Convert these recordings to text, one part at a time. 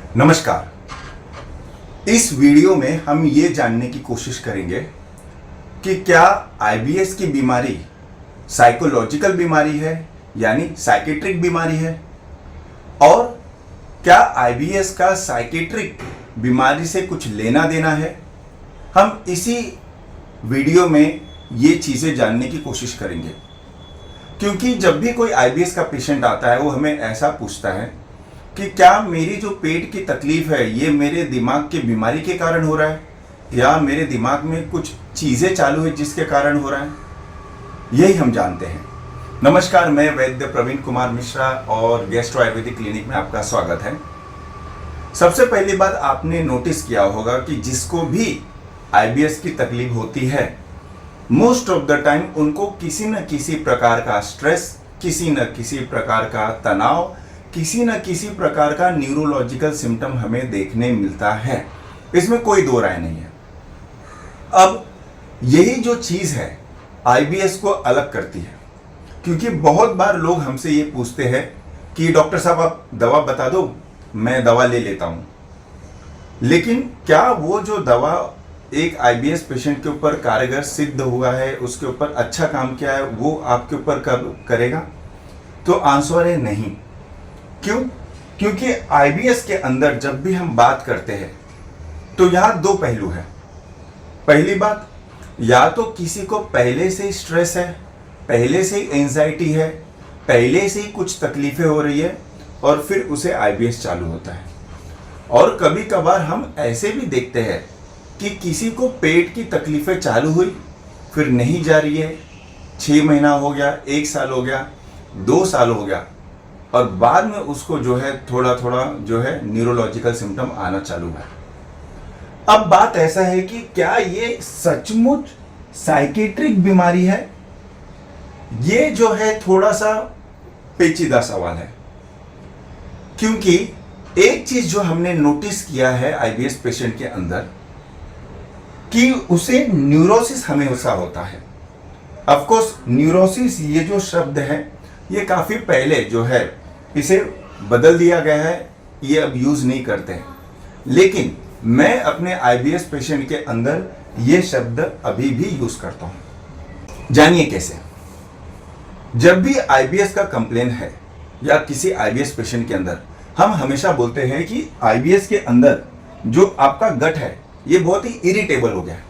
नमस्कार। इस वीडियो में हम ये जानने की कोशिश करेंगे कि क्या आईबीएस की बीमारी साइकोलॉजिकल बीमारी है यानी साइकेट्रिक बीमारी है, और क्या आईबीएस का साइकेट्रिक बीमारी से कुछ लेना देना है। हम इसी वीडियो में ये चीज़ें जानने की कोशिश करेंगे, क्योंकि जब भी कोई आईबीएस का पेशेंट आता है वो हमें ऐसा पूछता है कि क्या मेरी जो पेट की तकलीफ है ये मेरे दिमाग की बीमारी के कारण हो रहा है या मेरे दिमाग में कुछ चीज़ें चालू है जिसके कारण हो रहा है। यही हम जानते हैं। नमस्कार, मैं वैद्य प्रवीण कुमार मिश्रा और गैस्ट्रो आयुर्वेदिक क्लिनिक में आपका स्वागत है। सबसे पहली बात, आपने नोटिस किया होगा कि जिसको भी आईबीएस की तकलीफ होती है मोस्ट ऑफ द टाइम उनको किसी न किसी प्रकार का स्ट्रेस, किसी न किसी प्रकार का तनाव, किसी न किसी प्रकार का न्यूरोलॉजिकल सिम्टम हमें देखने मिलता है। इसमें कोई दो राय नहीं है। अब यही जो चीज़ है आईबीएस को अलग करती है, क्योंकि बहुत बार लोग हमसे ये पूछते हैं कि डॉक्टर साहब आप दवा बता दो, मैं दवा ले लेता हूँ। लेकिन क्या वो जो दवा एक आईबीएस पेशेंट के ऊपर कारगर सिद्ध हुआ है, उसके ऊपर अच्छा काम किया है, वो आपके ऊपर कब करेगा? तो आंसर है नहीं। क्यों? क्योंकि आईबीएस के अंदर जब भी हम बात करते हैं तो यहाँ दो पहलू है। पहली बात, या तो किसी को पहले से ही स्ट्रेस है, पहले से ही एंजाइटी है, पहले से ही कुछ तकलीफें हो रही है और फिर उसे आईबीएस चालू होता है। और कभी कभार हम ऐसे भी देखते हैं कि किसी को पेट की तकलीफें चालू हुई, फिर नहीं जा रही है, 6 महीना हो गया, 1 साल हो गया, 2 साल हो गया, और बाद में उसको जो है थोड़ा थोड़ा जो है न्यूरोलॉजिकल सिम्टम आना चालू है। अब बात ऐसा है कि क्या ये सचमुच साइकेट्रिक बीमारी है? ये जो है थोड़ा सा पेचीदा सवाल है, क्योंकि एक चीज जो हमने नोटिस किया है आईबीएस पेशेंट के अंदर कि उसे न्यूरोसिस हमेशा होता है। ऑफ कोर्स न्यूरोसिस ये जो शब्द है ये काफी पहले जो है इसे बदल दिया गया है, ये अब यूज नहीं करते हैं। लेकिन मैं अपने आईबीएस पेशेंट के अंदर ये शब्द अभी भी यूज करता हूं। जानिए कैसे। जब भी आईबीएस का कंप्लेन है या किसी आईबीएस पेशेंट के अंदर, हम हमेशा बोलते हैं कि आईबीएस के अंदर जो आपका गट है ये बहुत ही इरिटेबल हो गया है।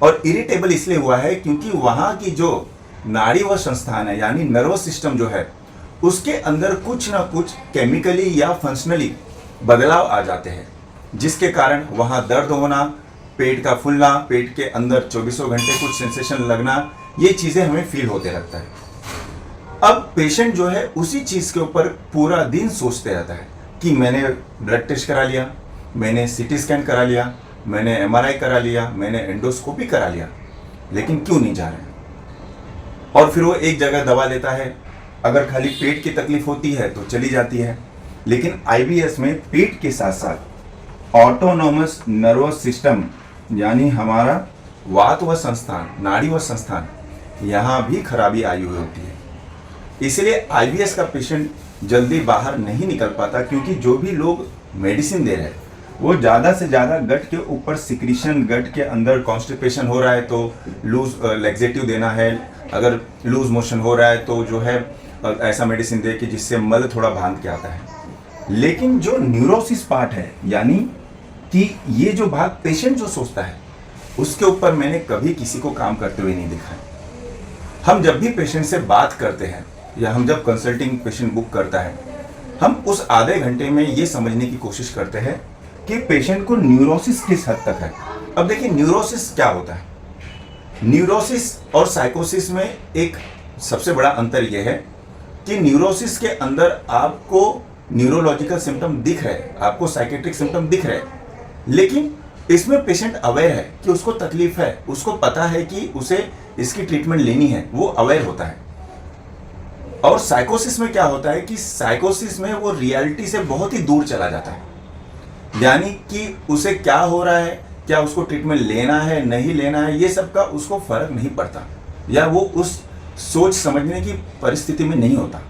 और इरिटेबल इसलिए हुआ है क्योंकि वहां की जो नाड़ी व संस्थान है यानी नर्वस सिस्टम जो है उसके अंदर कुछ ना कुछ केमिकली या फंक्शनली बदलाव आ जाते हैं, जिसके कारण वहां दर्द होना, पेट का फूलना, पेट के अंदर 24 घंटे कुछ सेंसेशन लगना, ये चीज़ें हमें फील होते रहता है। अब पेशेंट जो है उसी चीज़ के ऊपर पूरा दिन सोचते रहता है कि मैंने ब्लड टेस्ट करा लिया, मैंने सीटी स्कैन करा लिया, मैंने एमआरआई करा लिया, मैंने एंडोस्कोपी करा लिया, लेकिन क्यों नहीं जा रहे हैं। और फिर वो एक जगह दवा लेता है। अगर खाली पेट की तकलीफ होती है तो चली जाती है, लेकिन आईबीएस में पेट के साथ साथ ऑटोनोमस नर्वस सिस्टम यानी हमारा वात व संस्थान, नाड़ी व संस्थान, यहाँ भी खराबी आई हुई होती है। इसलिए आईबीएस का पेशेंट जल्दी बाहर नहीं निकल पाता, क्योंकि जो भी लोग मेडिसिन दे रहे हैं वो ज़्यादा से ज़्यादा गट के ऊपर सिक्रीशन, गट के अंदर कॉन्स्टिपेशन हो रहा है तो लूज लैक्सेटिव देना है, अगर लूज मोशन हो रहा है तो जो है ऐसा मेडिसिन दे कि जिससे मल थोड़ा बांध के आता है। लेकिन जो न्यूरोसिस पार्ट है, यानी कि ये जो भाग पेशेंट जो सोचता है, उसके ऊपर मैंने कभी किसी को काम करते हुए नहीं देखा है। हम जब भी पेशेंट से बात करते हैं या हम जब कंसल्टिंग पेशेंट बुक करता है, हम उस आधे घंटे में ये समझने की कोशिश करते हैं कि पेशेंट को न्यूरोसिस किस हद तक है। अब देखिए न्यूरोसिस क्या होता है। न्यूरोसिस और साइकोसिस में एक सबसे बड़ा अंतर यह है कि न्यूरोसिस के अंदर आपको न्यूरोलॉजिकल सिम्टम दिख रहे हैं, आपको साइकेट्रिक सिम्टम दिख रहे हैं, लेकिन इसमें पेशेंट अवेयर है कि उसको तकलीफ है, उसको पता है कि उसे इसकी ट्रीटमेंट लेनी है, वो अवेयर होता है। और साइकोसिस में क्या होता है कि साइकोसिस में वो रियलिटी से बहुत ही दूर चला जाता है, यानी कि उसे क्या हो रहा है, क्या उसको ट्रीटमेंट लेना है, नहीं लेना है, ये सब का उसको फर्क नहीं पड़ता, या वो उस सोच समझने की परिस्थिति में नहीं होता।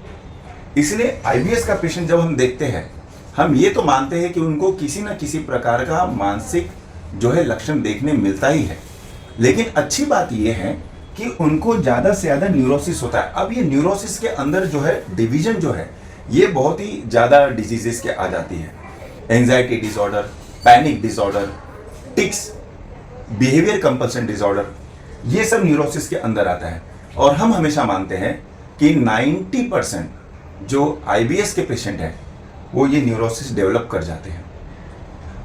इसलिए आईबीएस का पेशेंट जब हम देखते हैं हम ये तो मानते हैं कि उनको किसी न किसी प्रकार का मानसिक जो है लक्षण देखने मिलता ही है, लेकिन अच्छी बात यह है कि उनको ज़्यादा से ज़्यादा न्यूरोसिस होता है। अब ये न्यूरोसिस के अंदर जो है डिवीजन जो है ये बहुत ही ज़्यादा डिजीजेस के आ जाती है। Anxiety disorder, panic disorder, tics, behaviour compulsion disorder, ये सब न्यूरोसिस के अंदर आता है। और हम हमेशा मानते हैं कि 90% जो आईबीएस के पेशेंट हैं वो ये न्यूरोसिस डेवलप कर जाते हैं।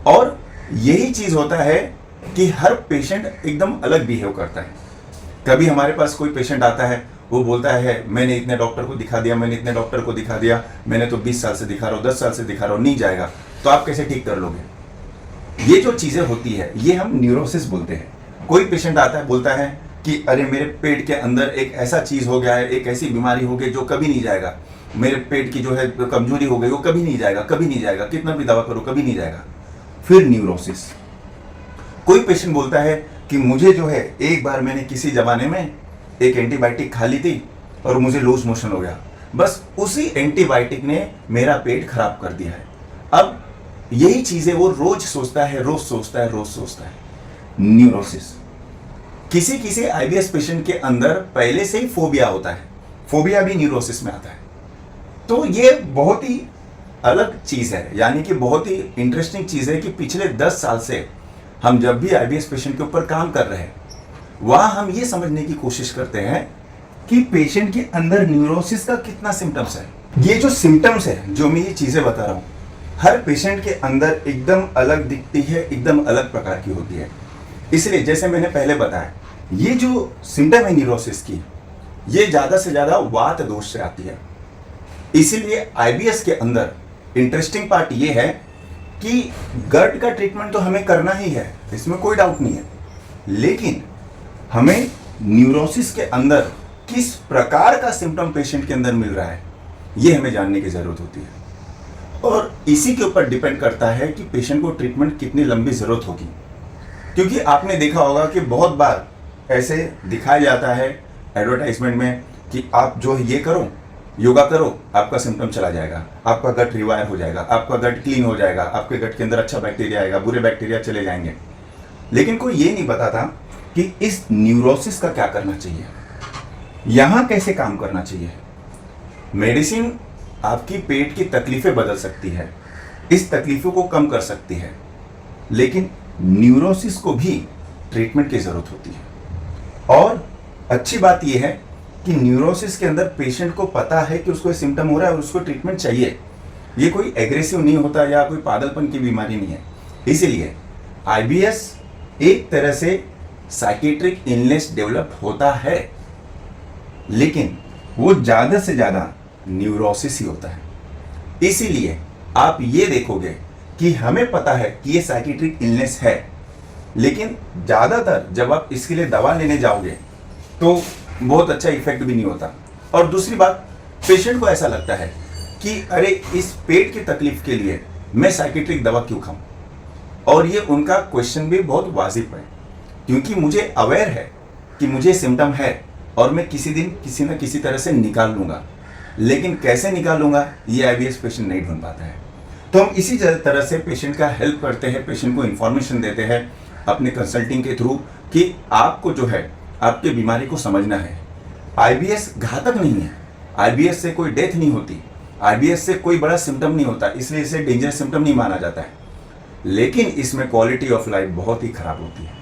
और यही चीज़ होता है कि हर पेशेंट एकदम अलग बिहेव करता है। कभी हमारे पास कोई पेशेंट आता है, वो बोलता है मैंने इतने डॉक्टर को दिखा दिया, मैंने इतने डॉक्टर को दिखा दिया, मैंने तो 20 साल से दिखा रहा हूँ, 10 साल से दिखा रहा हूँ, नहीं जाएगा, तो आप कैसे ठीक कर लोगे? ये जो चीज़ें होती है ये हम न्यूरोसिस बोलते हैं। कोई पेशेंट आता है, बोलता है कि अरे मेरे पेट के अंदर एक ऐसा चीज़ हो गया है, एक ऐसी बीमारी हो गई जो कभी नहीं जाएगा, मेरे पेट की जो है कमजोरी हो गई, वो कभी नहीं जाएगा, कभी नहीं जाएगा, कितना भी दवा करो कभी नहीं जाएगा। फिर न्यूरोसिस। कोई पेशेंट बोलता है कि मुझे जो है एक बार मैंने किसी जमाने में एक एंटीबायोटिक खा ली थी और मुझे लूज मोशन हो गया, बस उसी एंटीबायोटिक ने मेरा पेट खराब कर दिया है। अब यही चीजें वो रोज सोचता है, रोज सोचता है, रोज सोचता है। न्यूरोसिस। किसी किसी आईबीएस पेशेंट के अंदर पहले से ही फोबिया होता है, फोबिया भी न्यूरोसिस में आता है। तो ये बहुत ही अलग चीज है, यानी कि बहुत ही इंटरेस्टिंग चीज है कि पिछले 10 साल से हम जब भी आईबीएस पेशेंट के ऊपर काम कर रहे हैं, वहां हम ये समझने की कोशिश करते हैं कि पेशेंट के अंदर न्यूरोसिस का कितना सिम्टम्स है। ये जो सिम्टम्स है, जो मैं ये चीजें बता रहा हूं, हर पेशेंट के अंदर एकदम अलग दिखती है, एकदम अलग प्रकार की होती है। इसलिए जैसे मैंने पहले बताया, ये जो सिम्टम है न्यूरोसिस की, ये ज्यादा से ज्यादा वात दोष से आती है। इसीलिए आईबीएस के अंदर इंटरेस्टिंग पार्ट ये है कि गट का ट्रीटमेंट तो हमें करना ही है, इसमें कोई डाउट नहीं है, लेकिन हमें न्यूरोसिस के अंदर किस प्रकार का सिम्टम पेशेंट के अंदर मिल रहा है ये हमें जानने की जरूरत होती है। और इसी के ऊपर डिपेंड करता है कि पेशेंट को ट्रीटमेंट कितनी लंबी जरूरत होगी। क्योंकि आपने देखा होगा कि बहुत बार ऐसे दिखाया जाता है एडवर्टाइजमेंट में कि आप जो ये करो, योगा करो, आपका सिम्टम चला जाएगा, आपका गट रिवायर हो जाएगा, आपका गट क्लीन हो जाएगा, आपके गट के अंदर अच्छा बैक्टीरिया आएगा, बुरे बैक्टीरिया चले जाएंगे। लेकिन कोई ये नहीं बताता कि इस न्यूरोसिस का क्या करना चाहिए, यहां कैसे काम करना चाहिए। मेडिसिन आपकी पेट की तकलीफें बदल सकती है, इस तकलीफों को कम कर सकती है, लेकिन न्यूरोसिस को भी ट्रीटमेंट की जरूरत होती है। और अच्छी बात यह है कि न्यूरोसिस के अंदर पेशेंट को पता है कि उसको सिम्टम हो रहा है और उसको ट्रीटमेंट चाहिए। ये कोई एग्रेसिव नहीं होता या कोई पागलपन की बीमारी नहीं है। इसीलिए आईबीएस एक तरह से साइकेट्रिक इलनेस डेवलप होता है, लेकिन वो ज्यादा से ज्यादा न्यूरोसिस ही होता है। इसीलिए आप ये देखोगे कि हमें पता है कि ये साइकेट्रिक इलनेस है, लेकिन ज्यादातर जब आप इसके लिए दवा लेने जाओगे तो बहुत अच्छा इफेक्ट भी नहीं होता। और दूसरी बात, पेशेंट को ऐसा लगता है कि अरे इस पेट की तकलीफ के लिए मैं साइकेट्रिक दवा क्यों खाऊं। और ये उनका क्वेश्चन भी बहुत वाजिब है, क्योंकि मुझे अवेयर है कि मुझे सिम्टम है और मैं किसी दिन किसी न किसी तरह से निकाल लूंगा, लेकिन कैसे निकालूंगा ये आईबीएस पेशेंट नहीं ढूंढ पाता है। तो हम इसी तरह से पेशेंट का हेल्प करते हैं, पेशेंट को इन्फॉर्मेशन देते हैं अपने कंसल्टिंग के थ्रू कि आपको जो है आपकी बीमारी को समझना है। आईबीएस घातक नहीं है, आईबीएस से कोई डेथ नहीं होती, आईबीएस से कोई बड़ा सिम्टम नहीं होता, इसलिए इसे डेंजरस सिम्टम नहीं माना जाता है, लेकिन इसमें क्वालिटी ऑफ लाइफ बहुत ही खराब होती है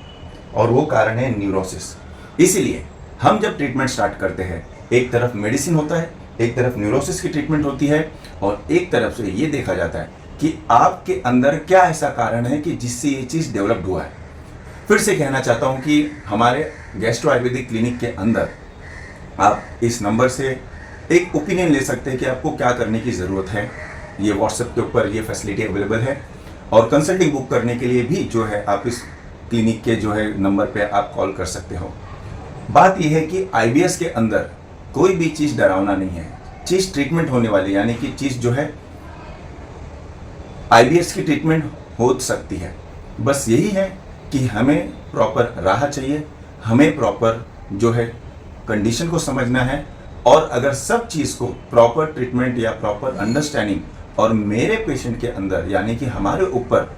और वो कारण है न्यूरोसिस। इसीलिए हम जब ट्रीटमेंट स्टार्ट करते हैं, एक तरफ मेडिसिन होता है, एक तरफ न्यूरोसिस की ट्रीटमेंट होती है, और एक तरफ से ये देखा जाता है कि आपके अंदर क्या ऐसा कारण है कि जिससे ये चीज़ डेवलप्ड हुआ है। फिर से कहना चाहता हूँ कि हमारे गैस्ट्रो आयुर्वेदिक क्लिनिक के अंदर आप इस नंबर से एक ओपिनियन ले सकते हैं कि आपको क्या करने की ज़रूरत है। ये व्हाट्सएप के ऊपर ये फैसिलिटी अवेलेबल है, और कंसल्टिंग बुक करने के लिए भी जो है आप इस क्लिनिक के जो है नंबर पे आप कॉल कर सकते हो। बात यह है कि आईबीएस के अंदर कोई भी चीज़ डरावना नहीं है, चीज़ ट्रीटमेंट होने वाली, यानी कि चीज़ जो है आईबीएस की ट्रीटमेंट हो सकती है। बस यही है कि हमें प्रॉपर राह चाहिए, हमें प्रॉपर जो है कंडीशन को समझना है, और अगर सब चीज़ को प्रॉपर ट्रीटमेंट या प्रॉपर अंडरस्टैंडिंग और मेरे पेशेंट के अंदर यानी कि हमारे ऊपर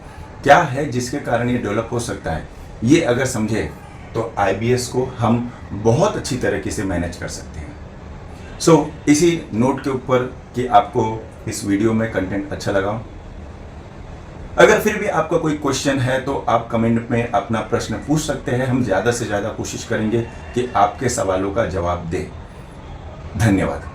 क्या है जिसके कारण ये डेवलप हो सकता है, ये अगर समझे तो आईबीएस को हम बहुत अच्छी तरीके से मैनेज कर सकते हैं। सो इसी नोट के ऊपर कि आपको इस वीडियो में कंटेंट अच्छा लगा, अगर फिर भी आपका कोई क्वेश्चन है तो आप कमेंट में अपना प्रश्न पूछ सकते हैं। हम ज़्यादा से ज़्यादा कोशिश करेंगे कि आपके सवालों का जवाब दें। धन्यवाद।